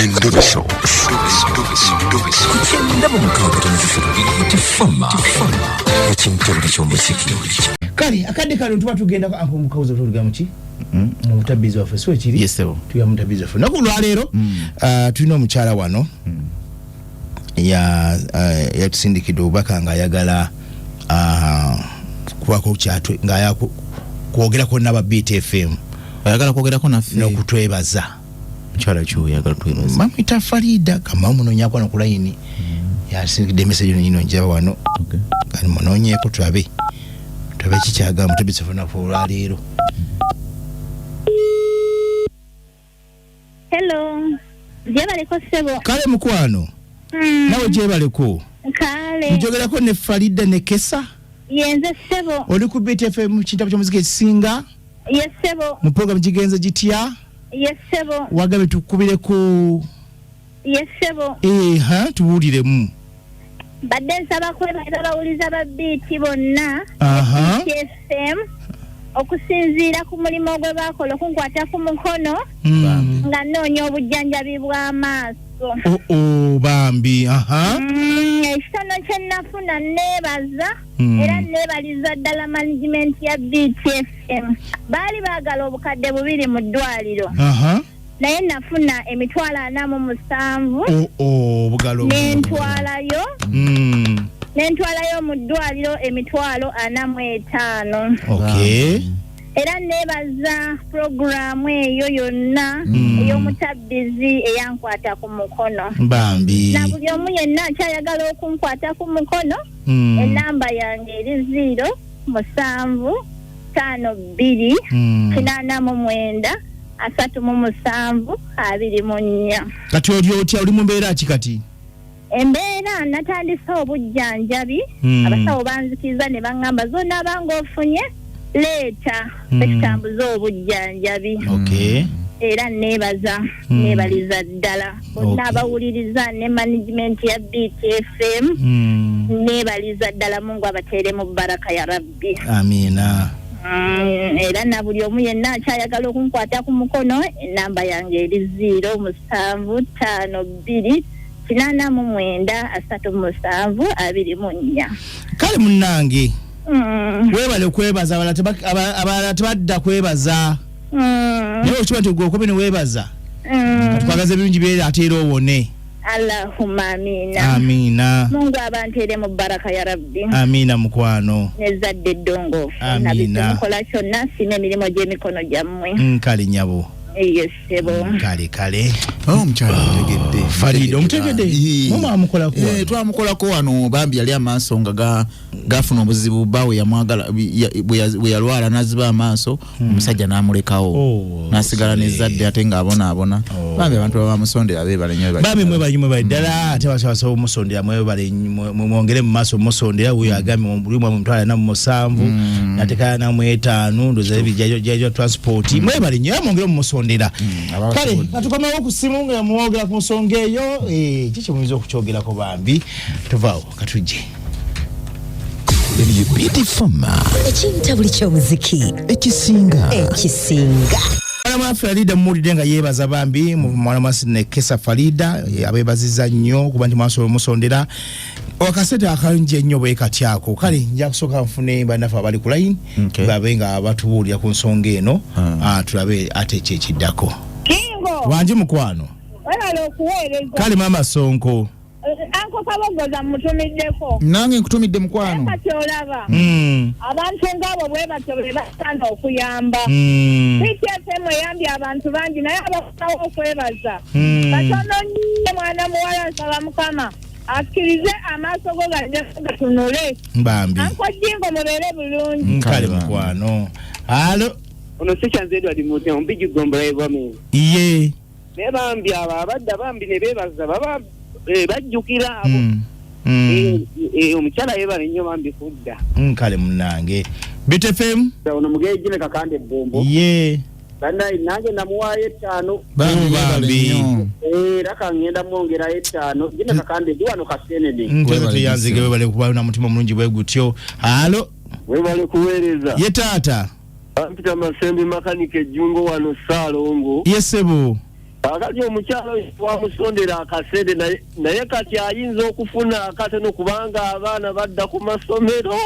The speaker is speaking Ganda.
Endoviso. Kali akadde kale tuba tugenda kwa Uncle Mukauzo tuliga muki mu mutabizi waffe so ekiri yesewo tuya mutabizi waffe naku lwaleero tulina omukyala wano yatusindikidde obubaka nga ayagala kubako kyatwe nga kwogerako n'aba BTFM ayagala kwogerako naffe n'okutwebaza mukyala kyo yagala twebaza mamita Farida kama munonyako no kulayini yasindikidde message nyino njaba wano kali munonyeko tulabe kikyaga mutabizi waffe naku lwaleero. Hello. Jebaleko sebo. Kale mukwano. Nawe jebaleko. Kale. Njogerako ne Farida ne Kesa? Yenze sebo. Oli ku BTFM kitabo kya muziki singa? Yes sebo. Mu program jigenze jitya? Yes sebo. Wagabe tukubire ku Yes sebo. tuwuliremu. Badde nsaba kwebaza bawuliza ba BT bonna. BTFM. Okusinziira ku mulimo gwe bakola okunkwata ku mukono nga noonya obujjanjabi bw'amaaso. Bambi ekitono kye nafuna neebaza era neebaliza ddala management ya BTFM. Baali baagala obukadde 2 mu ddwaliro naye nafuna emitwalo 47 nentwalayo mu ddwaliro emitwalo 45. Era nebaza programu eyo yonna ey'omutabizi eyankwata ku mukono bambi na buli omu yenna akyayagala okunkwata ku mukono enamba yange eri 0-57-89-37-24. kati oli otya oli mu mbeera ki kati? Embeera natandise obujjanjabi abasawo banzikiza ne bangamba zonna abanga ofunye leeta ekitambuza obujjanjabi. Era nebaza nebaliza ddala bonna abawuliriza ne management ya BTFM nebaliza ddala Mungu abateere mu baraka ya Rabbi. Amina. Era na buli omu yenna akyayagala okunkwata ku mukono enamba yange eri 0-89-37-24. Kale munnange webale kwebaza abalala tebadda kwebaza naye okiba nti gwokobe ne weebaza twagaza ebirungi byera ate era owone. Allahumma amina. Amina. Mungu abanteere mu baraka ya Rabbi. Amina mukwano. Nezadde ddongo. Amina. Nakola kyonna sima emirimu gy'emikono gyammwe. Kale nyabo. Yes sebo. Kale. Omukyala omutegedde. Farida omutegedde. Mama amukolako. Twamukolako wano bambi yali amaaso nga gafuna obuzibu bawe yamwagala bwe yalwala naziba amaaso omusajja n'amulekawo nasigala nezadde ate ng'abona bambi abantu bamusondera beebale nnyo bambi mwebale ddala ate basobola omusondera mwebale mwongere mu maaso musondera wuyo agambye buli mwe mutwala na mu 7 natekana na mu 5 ndoza ebijjajo transport mwebale nnyo mwongere mu musondera. Kale atukomewo ku simu nga muwogera ku nsonga eyo kiki muyinza okukyogerako bambi tuvaawo katujje. BTFM ekintabuli ky'omuziki ekisinga Mwana Farida mmulidde nga yeebaza bambi mwana mwasi ne Kesa Farida abeebaziza nnyo kuba nti mwasobola omusondera akasete akalungi ennyo bwe katyako. Kale nja kusooka nfune bannafe abali ku line babe nga batubuulira ku nsonga eno tulabe ate ekyekiddako. Kingo Wanji mukwano wala okuweereza kale mama Sonko Anko Kabogoza mutumiddeko nange nkutumidde mukwano kati olaba abantu ng'abo bwe batyo be basanga okuyamba BTFM eyambye abantu bangi naye abasawo okwebaza katono nnyo mwana muwala nsaba Mukama akkirize amaaso go gatunule bambi Anko Jingo mubeere bulungi. Kale mukwano alo ono sikyanze Edward Muti ombiji gombola ebwami iye bambi abadda bambi ne beebaza baba bajjukira abo omukyala yebale nnyo bambi kudda. Kale munnange BTFM ono mugeji ne kakande bombo ye bannayi nange namuwaayo 5 bambi era kangenda mwongerayo 5 jine kakande ndi wano kasenede ntwete yanzige webale kuba na mutima mulungi bwe gutyo. Alo webale kuweereza ye taata Ampita Masembi makanike Jungo wano Salongo yesebo Akati omukyalo wamusondera akasente naye kati ayinza okufuna akatono kubanga abaana badda ku masomero.